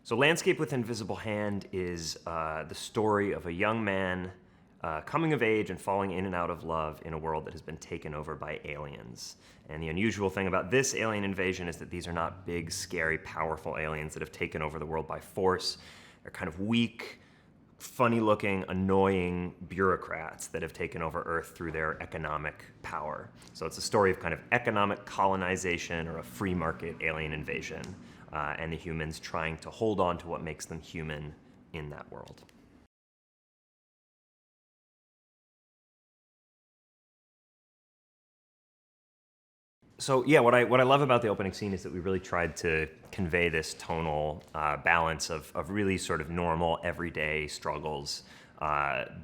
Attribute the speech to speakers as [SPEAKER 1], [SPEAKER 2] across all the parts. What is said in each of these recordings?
[SPEAKER 1] So Landscape with Invisible Hand is the story of a young man coming of age and falling in and out of love in a world that has been taken over by aliens. And the unusual thing about this alien invasion is that these are not big, scary, powerful aliens that have taken over the world by force. They're kind of weak, funny-looking, annoying bureaucrats that have taken over Earth through their economic power. So it's a story of kind of economic colonization or a free market alien invasion, and the humans trying to hold on to what makes them human in that world. So yeah, what I love about the opening scene is that we really tried to convey this tonal balance of really sort of normal, everyday struggles,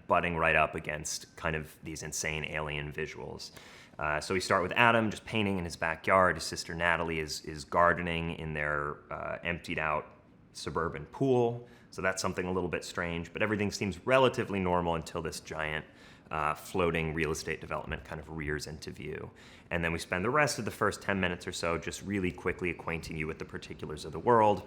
[SPEAKER 1] butting right up against kind of these insane alien visuals. So we start with Adam just painting in his backyard. His sister Natalie is gardening in their emptied out suburban pool. So that's something a little bit strange, but everything seems relatively normal until this giant floating real estate development kind of rears into view. And then we spend the rest of the first 10 minutes or so just really quickly acquainting you with the particulars of the world.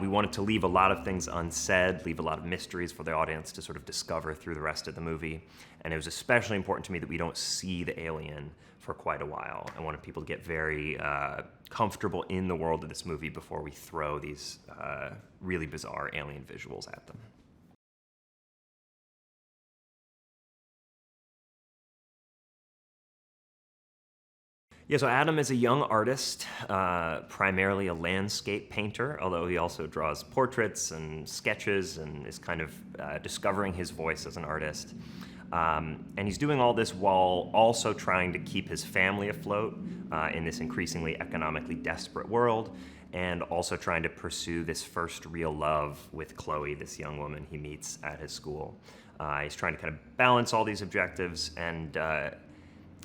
[SPEAKER 1] We wanted to leave a lot of things unsaid, leave a lot of mysteries for the audience to sort of discover through the rest of the movie. And it was especially important to me that we don't see the alien for quite a while. I wanted people to get very comfortable in the world of this movie before we throw these really bizarre alien visuals at them. Yeah, so Adam is a young artist, primarily a landscape painter, although he also draws portraits and sketches and is kind of discovering his voice as an artist. And he's doing all this while also trying to keep his family afloat in this increasingly economically desperate world, and also trying to pursue this first real love with Chloe, this young woman he meets at his school. He's trying to kind of balance all these objectives, and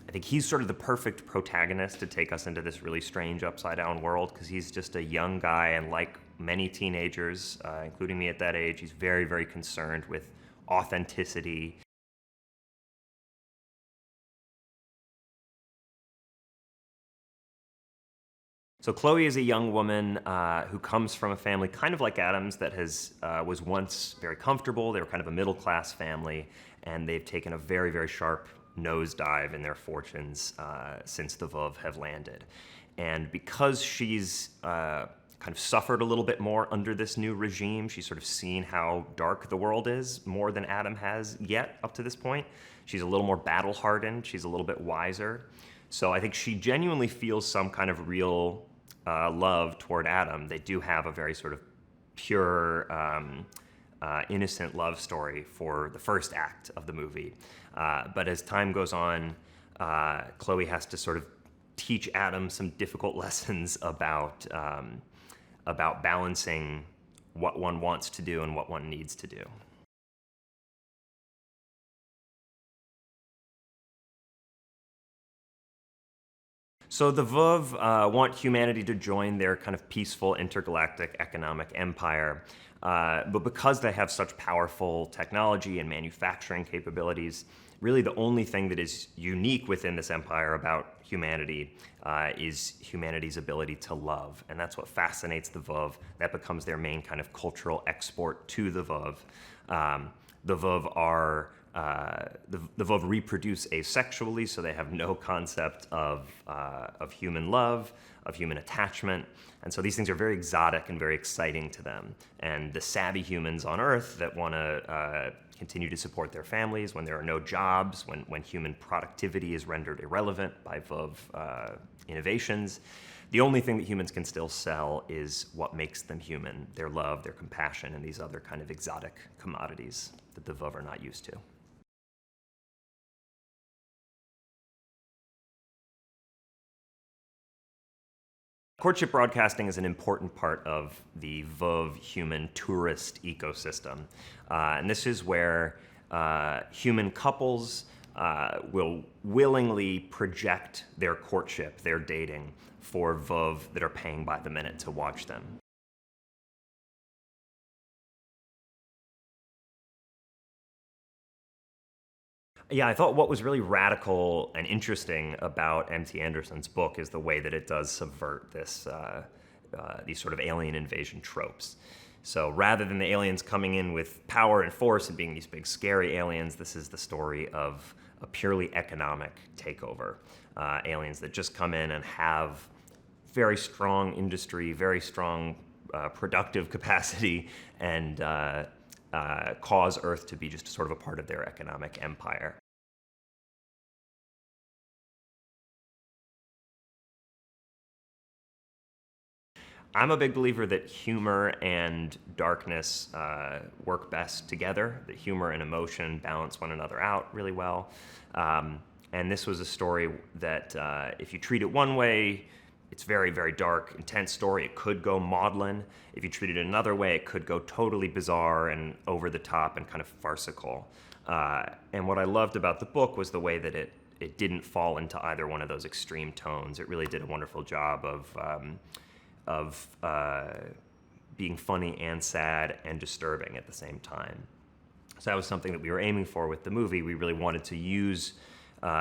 [SPEAKER 1] I think he's sort of the perfect protagonist to take us into this really strange upside-down world, because he's just a young guy, and like many teenagers, including me at that age, he's very, very concerned with authenticity. So Chloe is a young woman who comes from a family kind of like Adam's that was once very comfortable. They were kind of a middle-class family, and they've taken a very, very sharp nosedive in their fortunes since the Vuvv have landed. And because she's kind of suffered a little bit more under this new regime, she's sort of seen how dark the world is more than Adam has yet up to this point. She's a little more battle-hardened. She's a little bit wiser. So I think she genuinely feels some kind of real love toward Adam. They do have a very sort of pure, innocent love story for the first act of the movie. But as time goes on, Chloe has to sort of teach Adam some difficult lessons about balancing what one wants to do and what one needs to do. So the Vuvv want humanity to join their kind of peaceful intergalactic economic empire, but because they have such powerful technology and manufacturing capabilities, really the only thing that is unique within this empire about humanity is humanity's ability to love, and that's what fascinates the Vuvv. That becomes their main kind of cultural export to the Vuvv. The Vuvv are the Vuvv reproduce asexually, so they have no concept of human love, of human attachment, and so these things are very exotic and very exciting to them. And the savvy humans on Earth that want to continue to support their families when there are no jobs, when human productivity is rendered irrelevant by Vuvv innovations, the only thing that humans can still sell is what makes them human: their love, their compassion, and these other kind of exotic commodities that the Vuvv are not used to. Courtship broadcasting is an important part of the Vuvv human tourist ecosystem. And this is where human couples will willingly project their courtship, their dating, for Vuvv that are paying by the minute to watch them. Yeah, I thought what was really radical and interesting about M.T. Anderson's book is the way that it does subvert these sort of alien invasion tropes. So rather than the aliens coming in with power and force and being these big scary aliens, this is the story of a purely economic takeover. Aliens that just come in and have very strong industry, very strong productive capacity, and cause Earth to be just sort of a part of their economic empire. I'm a big believer that humor and darkness work best together, that humor and emotion balance one another out really well. And this was a story that if you treat it one way, it's very, very dark, intense story. It could go maudlin. If you treat it another way, it could go totally bizarre and over the top and kind of farcical. And what I loved about the book was the way that it didn't fall into either one of those extreme tones. It really did a wonderful job of being funny and sad and disturbing at the same time. So that was something that we were aiming for with the movie. We really wanted to use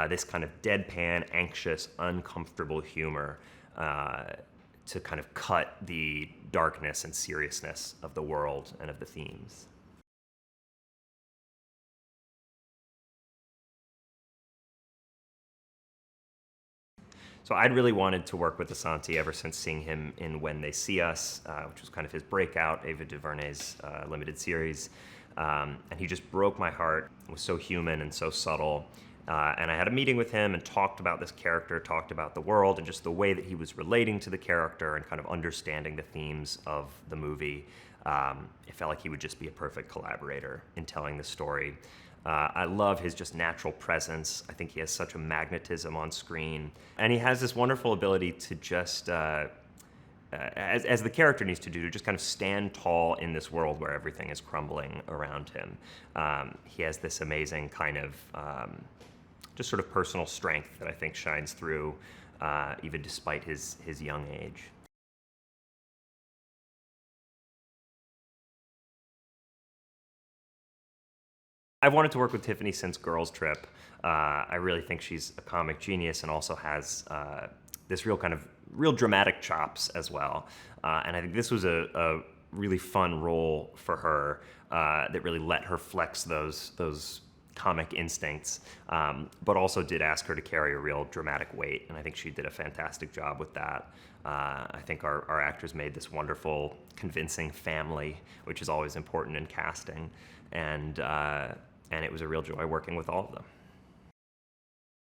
[SPEAKER 1] this kind of deadpan, anxious, uncomfortable humor to kind of cut the darkness and seriousness of the world and of the themes. So I'd really wanted to work with Asante ever since seeing him in When They See Us, which was kind of his breakout, Ava DuVernay's limited series. And he just broke my heart. It was so human and so subtle. And I had a meeting with him and talked about this character, talked about the world, and just the way that he was relating to the character and kind of understanding the themes of the movie. It felt like he would just be a perfect collaborator in telling the story. I love his just natural presence. I think he has such a magnetism on screen. And he has this wonderful ability to just, as the character needs to do, to just kind of stand tall in this world where everything is crumbling around him. He has this amazing kind of just sort of personal strength that I think shines through even despite his young age. I've wanted to work with Tiffany since Girls Trip. I really think she's a comic genius and also has this real dramatic chops as well. And I think this was a really fun role for her that really let her flex those comic instincts, but also did ask her to carry a real dramatic weight, and I think she did a fantastic job with that. I think our actors made this wonderful, convincing family, which is always important in casting, and it was a real joy working with all of them.